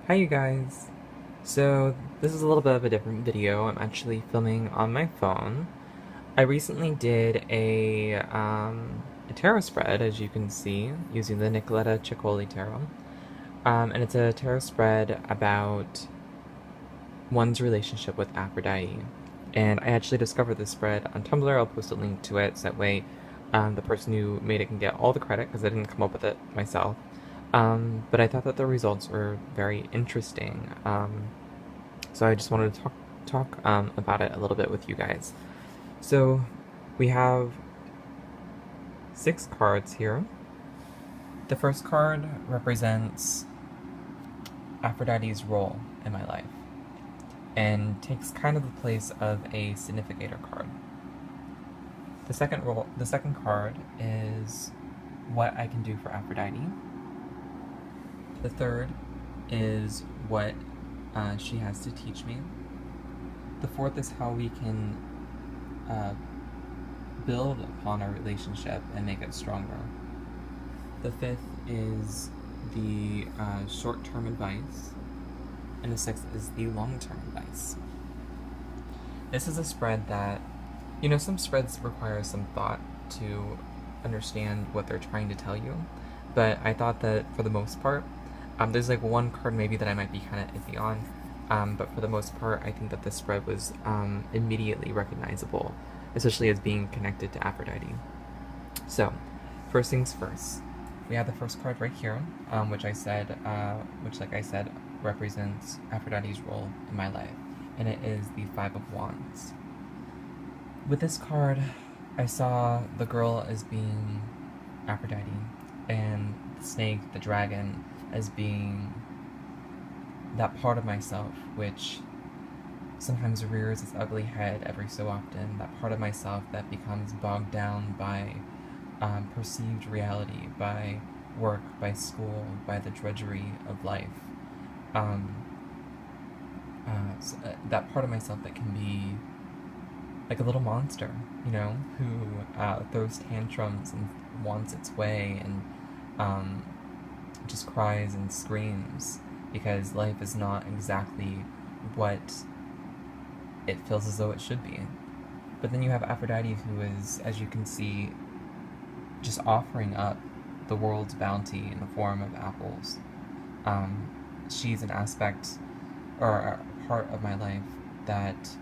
Hi you guys! So this is a little bit of a different video. I'm actually filming on my phone. I recently did a tarot spread, as you can see, using the Nicoletta Ciccoli tarot. And it's a tarot spread about one's relationship with Aphrodite. And I actually discovered this spread on Tumblr. I'll post a link to it so that way the person who made it can get all the credit because I didn't come up with it myself. But I thought that the results were very interesting. So I just wanted to talk about it a little bit with you guys. So we have 6 cards here. The first card represents Aphrodite's role in my life and takes kind of the place of a significator card. The second card is what I can do for Aphrodite. The third is what she has to teach me. The fourth is how we can build upon our relationship and make it stronger. The fifth is the short-term advice, and the sixth is the long-term advice. This is a spread that, some spreads require some thought to understand what they're trying to tell you, but I thought that for the most part, there's like one card maybe that I might be kind of iffy on, but for the most part, I think that this spread was immediately recognizable, especially as being connected to Aphrodite. So, first things first, we have the first card right here, which like I said, represents Aphrodite's role in my life, and it is the Five of Wands. With this card, I saw the girl as being Aphrodite, and the snake, the dragon, as being that part of myself which sometimes rears its ugly head every so often, that part of myself that becomes bogged down by perceived reality, by work, by school, by the drudgery of life. That part of myself that can be like a little monster, who throws tantrums and wants its way and just cries and screams because life is not exactly what it feels as though it should be. But then you have Aphrodite, who is, as you can see, just offering up the world's bounty in the form of apples. She's an aspect or a part of my life that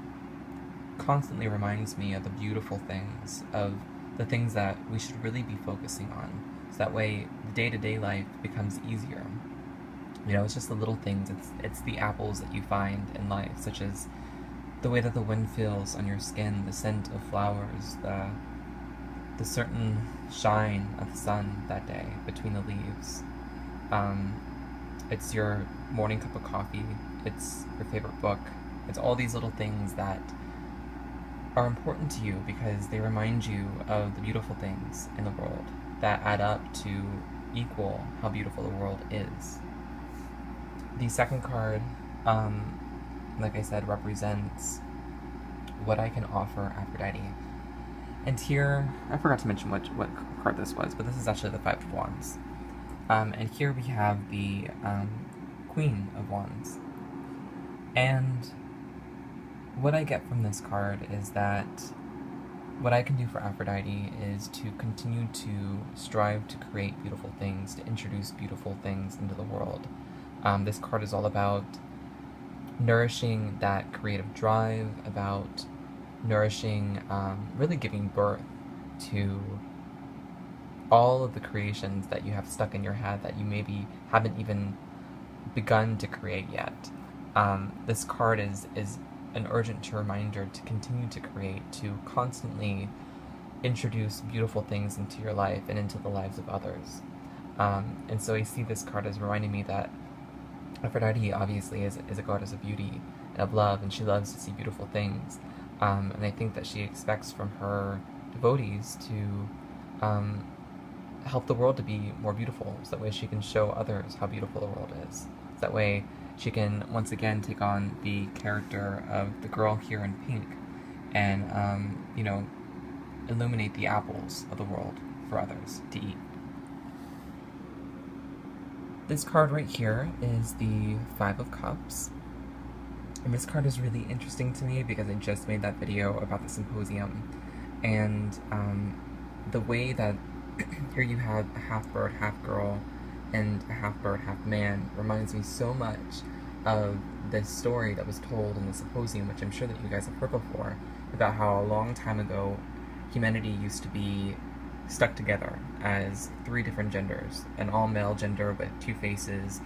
constantly reminds me of the beautiful things, of the things that we should really be focusing on, so that way the day-to-day life becomes easier. It's just the little things, it's the apples that you find in life, such as the way that the wind feels on your skin, the scent of flowers, the certain shine of the sun that day between the leaves. It's your morning cup of coffee, it's your favorite book, it's all these little things that are important to you because they remind you of the beautiful things in the world that add up to equal how beautiful the world is. The second card, like I said, represents what I can offer Aphrodite. And here, I forgot to mention what card this was, but this is actually the Five of Wands. And here we have the Queen of Wands. And what I get from this card is that what I can do for Aphrodite is to continue to strive to create beautiful things, to introduce beautiful things into the world. This card is all about nourishing that creative drive, about nourishing, really giving birth to all of the creations that you have stuck in your head that you maybe haven't even begun to create yet. This card is an urgent reminder to continue to create, to constantly introduce beautiful things into your life and into the lives of others. And so I see this card as reminding me that Aphrodite obviously is a goddess of beauty and of love, and she loves to see beautiful things. And I think that she expects from her devotees to help the world to be more beautiful, so that way she can show others how beautiful the world is. So that way she can once again take on the character of the girl here in pink and, illuminate the apples of the world for others to eat. This card right here is the Five of Cups. And this card is really interesting to me because I just made that video about the symposium. And the way that here you have a half bird, half girl, and a half bird, half man reminds me so much of this story that was told in the symposium, which I'm sure that you guys have heard before, about how a long time ago humanity used to be stuck together as three different genders: an all-male gender with two faces,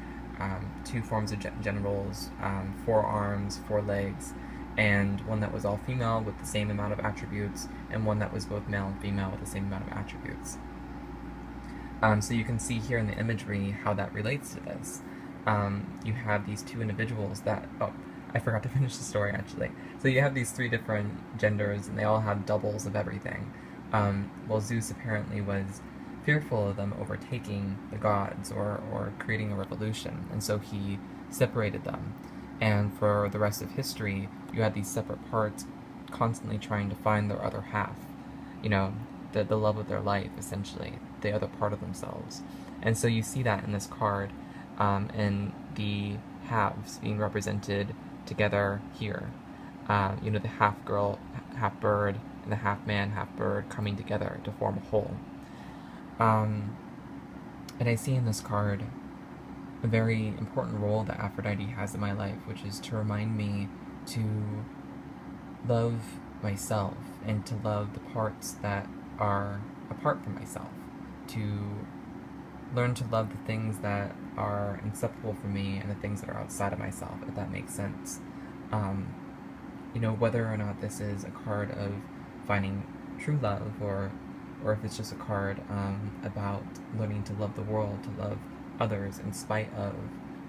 two forms of genitals, four arms, four legs, and one that was all female with the same amount of attributes, and one that was both male and female with the same amount of attributes. So you can see here in the imagery how that relates to this. You have these two individuals that, oh, I forgot to finish the story actually. So you have these three different genders and they all have doubles of everything. Well, Zeus apparently was fearful of them overtaking the gods or creating a revolution, and so he separated them. And for the rest of history, you had these separate parts constantly trying to find their other half, you know, the love of their life, essentially, the other part of themselves. And so you see that in this card, and the halves being represented together here. You know, the half girl, half bird, and the half man, half bird coming together to form a whole. And I see in this card a very important role that Aphrodite has in my life, which is to remind me to love myself and to love the parts that are apart from myself, to learn to love the things that are inseparable from me and the things that are outside of myself, if that makes sense. You know, whether or not this is a card of finding true love, or if it's just a card about learning to love the world, to love others in spite of,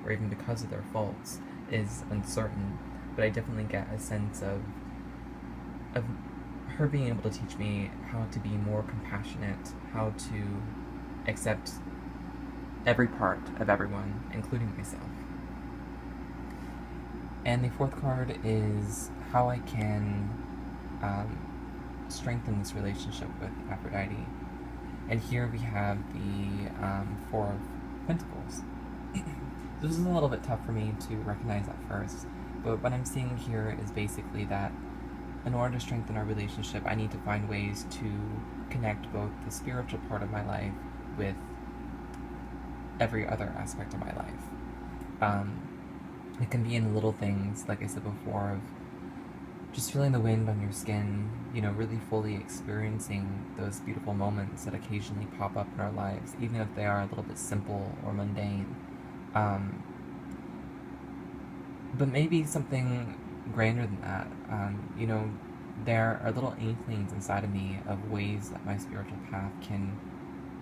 or even because of their faults, is uncertain. But I definitely get a sense of her being able to teach me how to be more compassionate, how to accept every part of everyone, including myself. And the fourth card is how I can strengthen this relationship with Aphrodite. And here we have the Four of Pentacles. This is a little bit tough for me to recognize at first, but what I'm seeing here is basically that in order to strengthen our relationship, I need to find ways to connect both the spiritual part of my life with every other aspect of my life. It can be in little things, like I said before, of just feeling the wind on your skin, you know, really fully experiencing those beautiful moments that occasionally pop up in our lives, even if they are a little bit simple or mundane. But maybe something grander than that. You know, there are little inklings inside of me of ways that my spiritual path can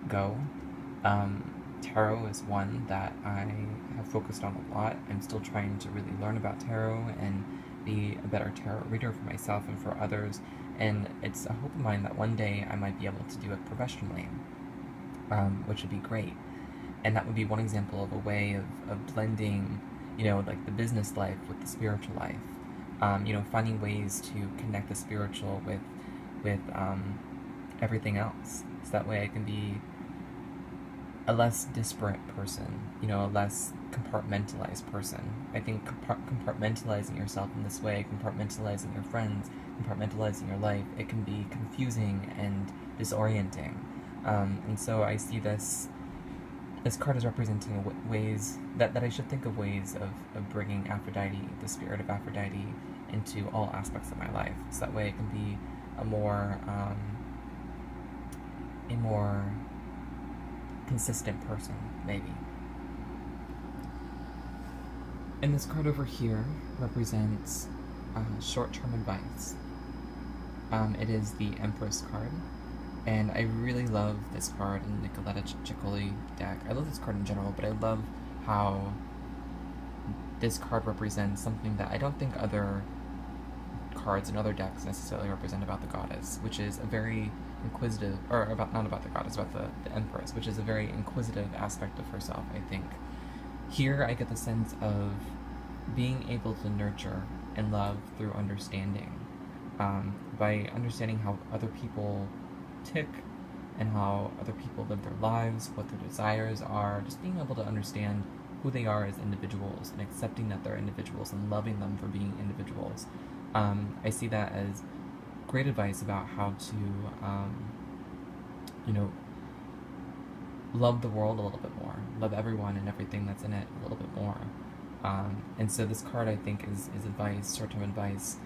go. Tarot is one that I have focused on a lot. I'm still trying to really learn about tarot and be a better tarot reader for myself and for others, and it's a hope of mine that one day I might be able to do it professionally, which would be great. And that would be one example of a way of blending, you know, like the business life with the spiritual life. You know, finding ways to connect the spiritual with everything else, so that way I can be a less disparate person, you know, a less compartmentalized person. I think compartmentalizing yourself in this way, compartmentalizing your friends, compartmentalizing your life, it can be confusing and disorienting. And so I see this card is representing ways that I should think of ways of bringing Aphrodite, the spirit of Aphrodite, into all aspects of my life. So that way it can be a more consistent person, maybe. And this card over here represents short-term advice. It is the Empress card, and I really love this card in the Nicoletta Ciccoli deck. I love this card in general, but I love how this card represents something that I don't think other cards in other decks necessarily represent about the goddess, which is a very inquisitive, or not about the goddess, about the Empress, which is a very inquisitive aspect of herself, I think. Here I get the sense of being able to nurture and love through understanding. By understanding how other people tick, and how other people live their lives, what their desires are, just being able to understand who they are as individuals and accepting that they're individuals and loving them for being individuals. I see that as great advice about how to, you know, love the world a little bit more, love everyone and everything that's in it a little bit more. And so this card, I think, is advice, short-term advice,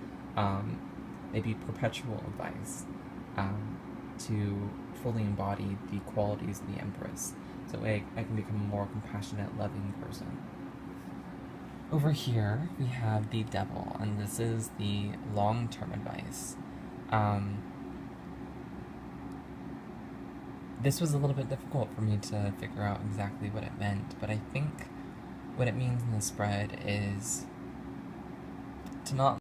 maybe perpetual advice, to fully embody the qualities of the Empress. So I can become a more compassionate, loving person. Over here, we have the Devil, and this is the long-term advice. This was a little bit difficult for me to figure out exactly what it meant, but I think what it means in the spread is to not